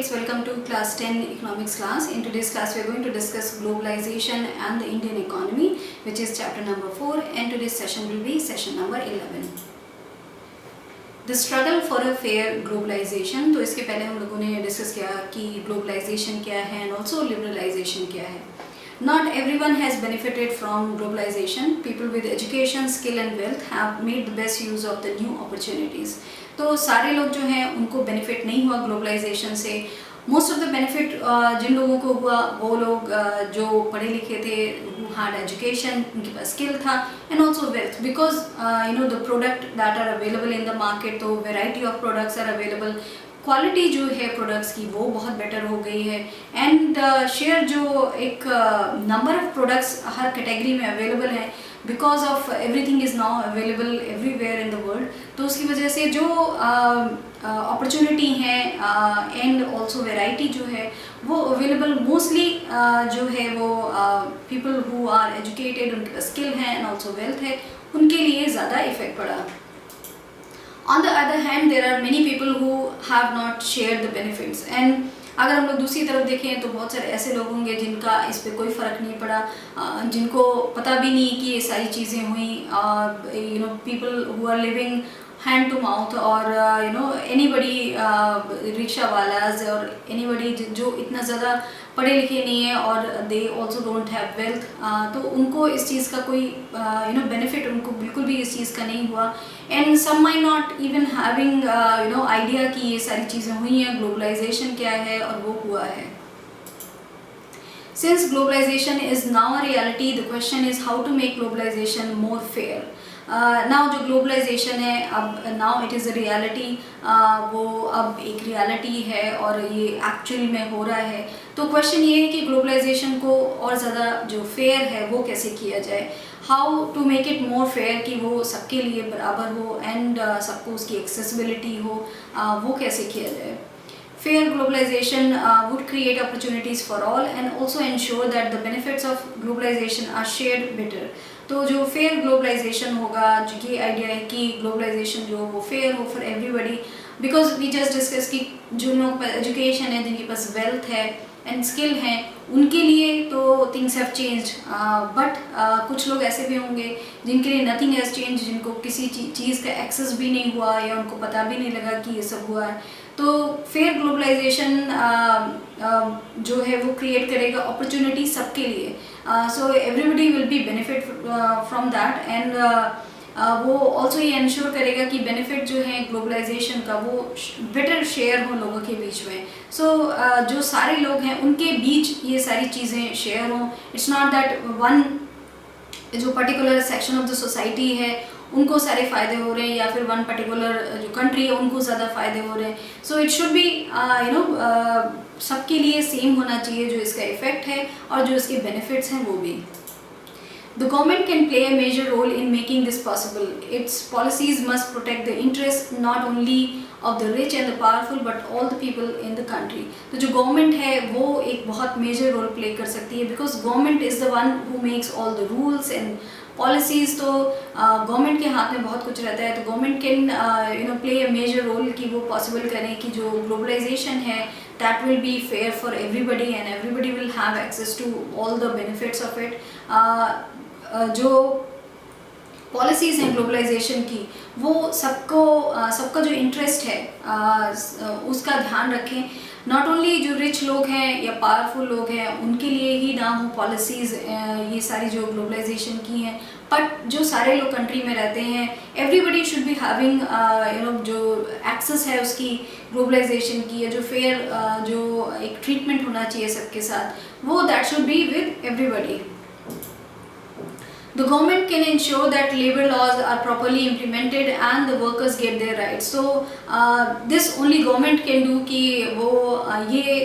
kids, welcome to class 10 economics class. In today's class we are going to discuss globalization and the Indian economy, which is chapter number 4, and today's session will be session number 11. The struggle for a fair globalization. तो इसके पहले हम लोगों ने discuss किया कि globalization क्या है and also liberalization क्या है. Not everyone has benefited from globalization. People with education, skill and wealth have made the best use of the new opportunities. तो सारे लोग जो हैं उनको बेनिफिट नहीं हुआ ग्लोबलाइजेशन से. मोस्ट ऑफ द बेनिफिट जिन लोगों को हुआ वो लोग जो पढ़े लिखे थे, हार्ड एजुकेशन, उनके पास स्किल था and also wealth, because the product that are available in the market, तो variety of products are available, quality जो है प्रोडक्ट्स की वो बहुत बेटर हो गई है एंड शेयर जो एक number of products her category में अवेलेबल है because of everything is now available everywhere in the world. तो उसकी वजह से जो अपॉर्चुनिटी है एंड ऑल्सो वेराइटी जो है वो अवेलेबल मोस्टली जो है वो पीपल हु आर एजुकेटेड, उनके पास स्किल है एंड ऑल्सो वेल्थ है, उनके लिए ज़्यादा इफेक्ट पड़ा. On the other hand, there are many people who have not shared the benefits. And अगर हम लोग दूसरी तरफ देखें तो बहुत सारे ऐसे लोग होंगे जिनका इस पे कोई फ़र्क नहीं पड़ा, जिनको पता भी नहीं कि ये सारी चीज़ें हुई. People who are living hand to mouth और anybody रिक्शा वालाज और anybody जो इतना ज़्यादा पढ़े लिखे नहीं है और they also don't have wealth, तो उनको इस चीज़ का कोई बेनिफिट उनको बिल्कुल भी इस चीज़ का नहीं हुआ. And some my not even having idea कि ये सारी चीज़ें हुई हैं, ग्लोबलाइजेशन क्या है और वो हुआ है. Since globalization is now a reality, the question is how to make globalization more fair. Now जो ग्लोबलाइजेशन है अब now it is a reality, वो अब एक रियलिटी है और ये एक्चुअल में हो रहा है. तो क्वेश्चन ये है कि ग्लोबलाइजेशन को और ज़्यादा जो फेयर है वो कैसे किया जाए, how to make it more fair कि वो सबके लिए बराबर हो एंड सबको उसकी एक्सेसिबिलिटी हो, वो कैसे किया जाए. Fair globalization would create opportunities for all and also ensure that the benefits of globalization are shared better. तो जो फेयर ग्लोबलाइजेशन होगा, जो ये आइडिया है कि ग्लोबलाइजेशन जो वो फेयर हो for everybody, because we just discuss कि जो लोगों के पास एजुकेशन है, जिनके पास वेल्थ है एंड स्किल हैं, उनके लिए तो थिंग्स हैव चेंज्ड. बट कुछ लोग ऐसे भी होंगे जिनके लिए नथिंग हैज़ चेंज, जिनको किसी चीज़ का एक्सेस भी नहीं हुआ या उनको पता भी नहीं लगा कि ये सब हुआ है. तो फेयर ग्लोबलाइजेशन जो है वो क्रिएट करेगा अपॉर्चुनिटी सबके लिए, so everybody will be benefit from that and वो ऑल्सो ये इंश्योर करेगा कि बेनिफिट जो है ग्लोबलाइजेशन का वो बेटर शेयर हो लोगों के बीच में. सो जो सारे लोग हैं उनके बीच ये सारी चीज़ें शेयर हों. इट्स नॉट दैट वन जो particular section of the society है उनको सारे फ़ायदे हो रहे हैं या फिर वन पर्टिकुलर जो कंट्री है उनको ज़्यादा फ़ायदे हो रहे हैं. सो इट शुड बी सबके लिए सेम होना चाहिए जो इसका इफ़ेक्ट है और जो इसके बेनिफिट्स हैं वो भी. The government can play a major role in making this possible. Its policies must protect the interests not only of the rich and the powerful but all the people in the country. तो जो government है वो एक बहुत major role play कर सकती है because government is the one who makes all the rules and policies. तो गवर्नमेंट के हाथ में बहुत कुछ रहता है. तो government can play a major role कि वो पॉसिबल करें कि जो ग्लोबलाइजेशन है that will be fair for everybody and everybody will have access to all the benefits of it. जो पॉलिसीज़ हैं ग्लोबलाइजेशन की वो सबका जो इंटरेस्ट है उसका ध्यान रखें. नॉट ओनली जो रिच लोग हैं या पावरफुल लोग हैं उनके लिए ही ना हो पॉलिसीज़ ये सारी जो ग्लोबलाइजेशन की हैं, बट जो सारे लोग कंट्री में रहते हैं एवरीबडी शुड बी हैविंग जो एक्सेस है उसकी ग्लोबलाइजेशन की, या जो फेयर जो एक ट्रीटमेंट होना चाहिए सबके साथ वो that should be with everybody. The government can ensure that labor laws are properly implemented and the workers get their rights. So this only government can do कि वो ये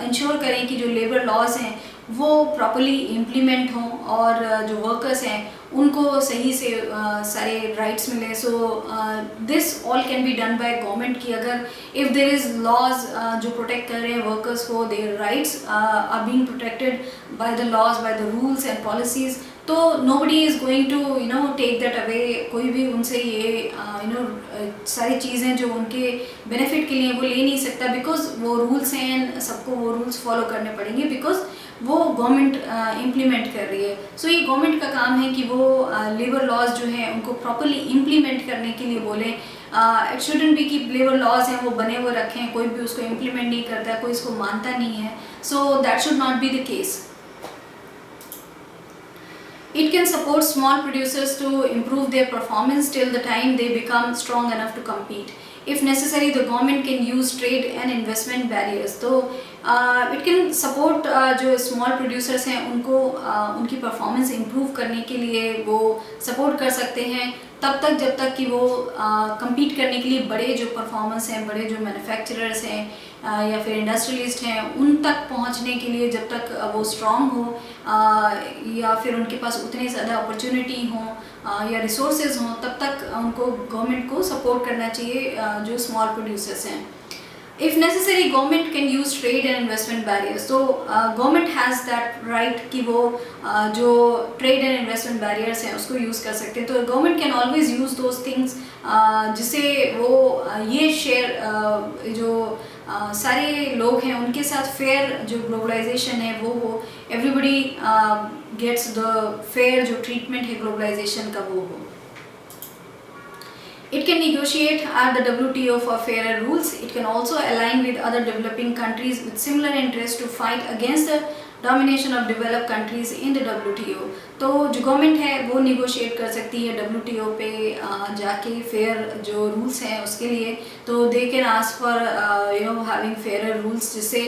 ensure करें कि जो labor laws हैं वो properly implement हों और जो workers हैं उनको सही से सारे rights मिले. So this all can be done by government कि अगर if there is laws जो protect कर रहे हैं workers को, their rights are being protected by the laws, by the rules and policies, तो nobody is going to take that away. कोई भी उनसे ये सारी चीज़ें जो उनके बेनिफिट के लिए वो ले नहीं सकता, बिकॉज वो रूल्स हैं, सबको वो रूल्स फॉलो करने पड़ेंगे, बिकॉज वो गवर्नमेंट इम्प्लीमेंट कर रही है. सो ये गवर्नमेंट का काम है कि वो लेबर लॉज जो हैं उनको प्रॉपरली इम्प्लीमेंट करने के लिए बोले. इट शुडंट बी कि लेबर लॉज हैं वो बने हुए रखें, कोई भी उसको इम्प्लीमेंट नहीं करता, कोई इसको मानता नहीं है. So that should not be the case. It can support small producers to improve their performance till the time they become strong enough to compete. If necessary, the government can use trade and investment barriers. तो it can support जो small producers हैं उनको उनकी performance improve करने के लिए वो support कर सकते हैं तब तक जब तक कि वो compete करने के लिए बड़े जो performance हैं, बड़े जो manufacturers हैं या फिर इंडस्ट्रियलिस्ट हैं उन तक पहुंचने के लिए जब तक वो स्ट्रॉन्ग हो या फिर उनके पास उतनी ज़्यादा अपॉर्चुनिटी हो या रिसोर्सेज हों, तब तक उनको गवर्नमेंट को सपोर्ट करना चाहिए जो स्मॉल प्रोड्यूसर्स हैं. If necessary, government can use trade and investment barriers. So government has that right कि वो जो trade and investment barriers हैं उसको use कर सकते हैं. तो government can always use those things जिससे वो ये share जो सारे लोग हैं उनके साथ fair जो globalization है वो हो, everybody gets the fair जो treatment है globalization का वो हो. It can negotiate at the WTO for fairer rules. It can also align with other developing countries with similar interests to fight against the domination of developed countries in the WTO. तो जो government है वो negotiate कर सकती है WTO पे जाके fair जो rules हैं उसके लिए. तो they can ask for having fairer rules जिससे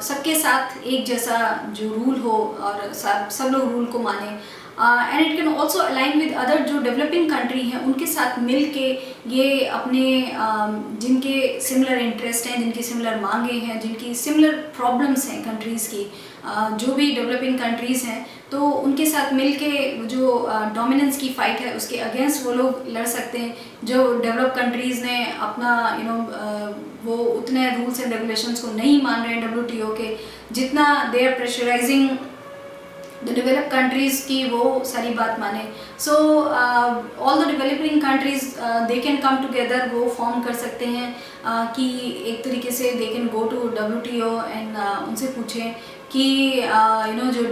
सबके साथ एक जैसा जो rule हो और सब लोग rule को माने. And it can also align with other जो डेवलपिंग कंट्री हैं उनके साथ मिल के ये अपने जिनके सिमिलर इंटरेस्ट हैं, जिनकी सिमिलर मांगे हैं, जिनकी सिमिलर प्रॉब्लम्स हैं कंट्रीज़ की, जो भी डेवलपिंग कंट्रीज़ हैं तो उनके साथ मिल के जो डोमिनेंस की फ़ाइट है उसके अगेंस्ट वो लोग लड़ सकते हैं. जो डेवलप कंट्रीज़ ने अपना वो उतने रूल्स एंड रेगुलेशंस को नहीं मान रहे हैं WTO के, जितना they are pressurising the develop countries की वो सारी बात माने. So all the developing countries they can come together, वो फॉर्म कर सकते हैं कि एक तरीके से they can go to WTO and उनसे पूछें कि जो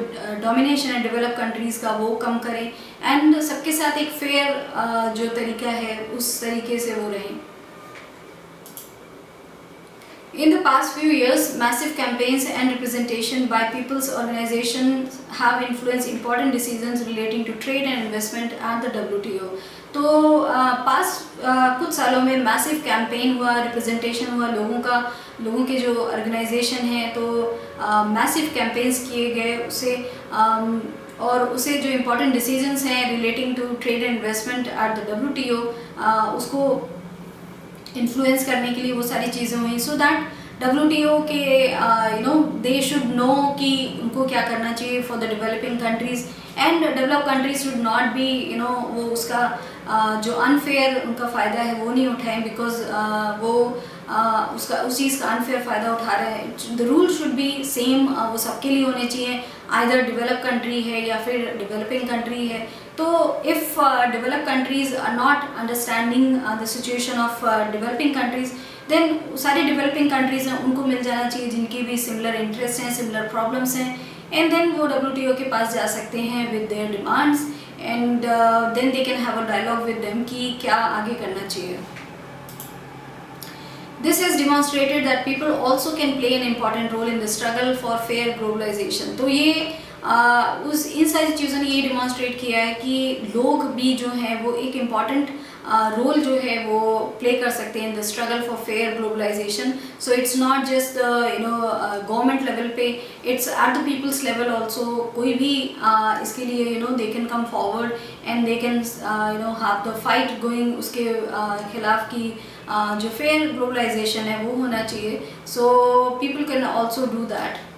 डोमिनेशन है डेवलप कंट्रीज़ का वो कम करें एंड सबके साथ एक फेयर जो तरीका है उस तरीके से वो रहें. In the past few years, massive campaigns and representation by people's organizations have influenced important decisions relating to trade and investment at the WTO. तो कुछ सालों में massive campaign हुआ, representation हुआ लोगों के जो organization हैं तो massive campaigns किए गए उसे और उसे जो important decisions हैं relating to trade and investment at the WTO उसको इन्फ्लुएंस करने के लिए वो सारी चीज़ें हुई. सो दैट WTO के दे शुड नो कि उनको क्या करना चाहिए for the developing countries and develop countries should not be वो उसका जो अनफेयर उनका फ़ायदा है वो नहीं उठाएं, बिकॉज वो उस चीज़ का अनफेयर फ़ायदा उठा रहे हैं. The rule should be same, वो सबके लिए होने चाहिए, आइदर डेवलप कंट्री है या फिर डेवलपिंग कंट्री है. तो if develop countries are not understanding the situation of developing countries, then सारी डेवलपिंग कंट्रीज़ हैं उनको मिल जाना चाहिए जिनकी भी सिमिलर इंटरेस्ट हैं, सिमिलर प्रॉब्लम्स हैं, एंड देन वो WTO के पास जा सकते हैं with their demands and then they can have a dialogue with them कि क्या आगे करना चाहिए. This has demonstrated that people also can play an important role in the struggle for fair globalization. तो ये इन सारी चीज़ों ने ये डिमॉन्स्ट्रेट किया है कि लोग भी जो हैं वो एक इम्पॉर्टेंट रोल जो है वो प्ले कर सकते हैं in the struggle for fair globalisation. So it's not just government level पे, it's at the people's level also. कोई भी इसके लिए they can come forward and they can have the fight going उसके खिलाफ की जो फेयर ग्लोबलाइजेशन है वो होना चाहिए. So people can also do that.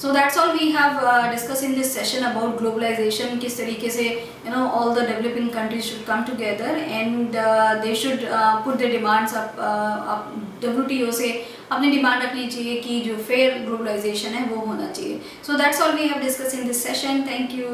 So that's all we have discussed in this session about globalization. किस तरीके से all the developing countries should come together and they should put their demands up WTO से अपनी demand रखनी चाहिए कि जो fair globalisation है वो होना चाहिए. So that's all we have discussed in this session. Thank you.